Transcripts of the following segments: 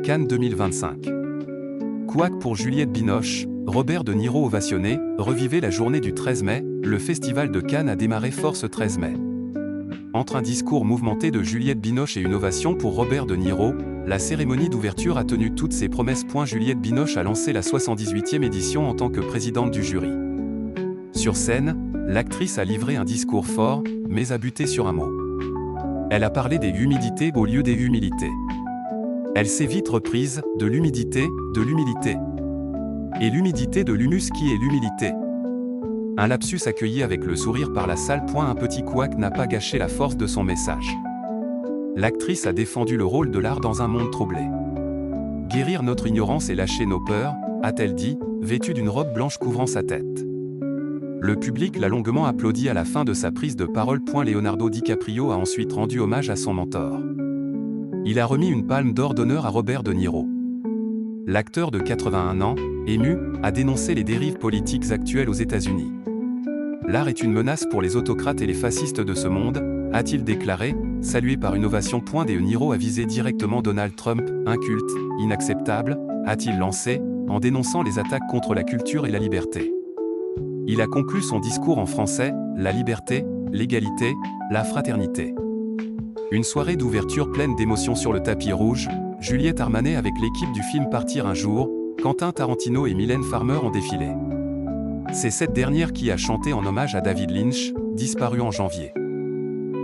Cannes 2025. Couac pour Juliette Binoche, Robert De Niro ovationné, revivez la journée du 13 mai, le festival de Cannes a démarré fort ce 13 mai. Entre un discours mouvementé de Juliette Binoche et une ovation pour Robert De Niro, la cérémonie d'ouverture a tenu toutes ses promesses. Juliette Binoche a lancé la 78e édition en tant que présidente du jury. Sur scène, l'actrice a livré un discours fort, mais a buté sur un mot. Elle a parlé des humidités au lieu des humilités. Elle s'est vite reprise, de l'humidité, de l'humilité. Et l'humidité de l'humus qui est l'humilité. Un lapsus accueilli avec le sourire par la salle. Un petit couac n'a pas gâché la force de son message. L'actrice a défendu le rôle de l'art dans un monde troublé. Guérir notre ignorance et lâcher nos peurs, a-t-elle dit, vêtue d'une robe blanche couvrant sa tête. Le public l'a longuement applaudi à la fin de sa prise de parole. Leonardo DiCaprio a ensuite rendu hommage à son mentor. Il a remis une palme d'or d'honneur à Robert De Niro. L'acteur de 81 ans, ému, a dénoncé les dérives politiques actuelles aux États-Unis. L'art est une menace pour les autocrates et les fascistes de ce monde, a-t-il déclaré, salué par une ovation. De Niro a visé directement Donald Trump, inculte, inacceptable, a-t-il lancé, en dénonçant les attaques contre la culture et la liberté. Il a conclu son discours en français, la liberté, l'égalité, la fraternité. Une soirée d'ouverture pleine d'émotions sur le tapis rouge, Juliette Armanet avec l'équipe du film Partir un jour, Quentin Tarantino et Mylène Farmer ont défilé. C'est cette dernière qui a chanté en hommage à David Lynch, disparu en janvier.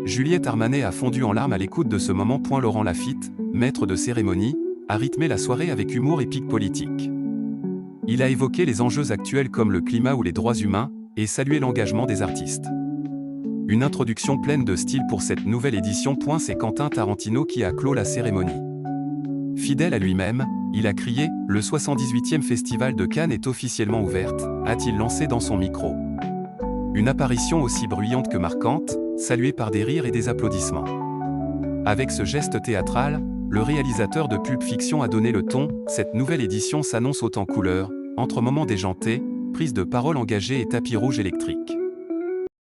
Juliette Armanet a fondu en larmes à l'écoute de ce moment. Laurent Lafitte, maître de cérémonie, a rythmé la soirée avec humour et pique politique. Il a évoqué les enjeux actuels comme le climat ou les droits humains, et salué l'engagement des artistes. Une introduction pleine de style pour cette nouvelle édition. C'est Quentin Tarantino qui a clos la cérémonie. Fidèle à lui-même, il a crié « Le 78e Festival de Cannes est officiellement ouverte », a-t-il lancé dans son micro. Une apparition aussi bruyante que marquante, saluée par des rires et des applaudissements. Avec ce geste théâtral, le réalisateur de Pulp Fiction a donné le ton. Cette nouvelle édition s'annonce haute en couleurs, entre moments déjantés, prises de parole engagées et tapis rouge électrique.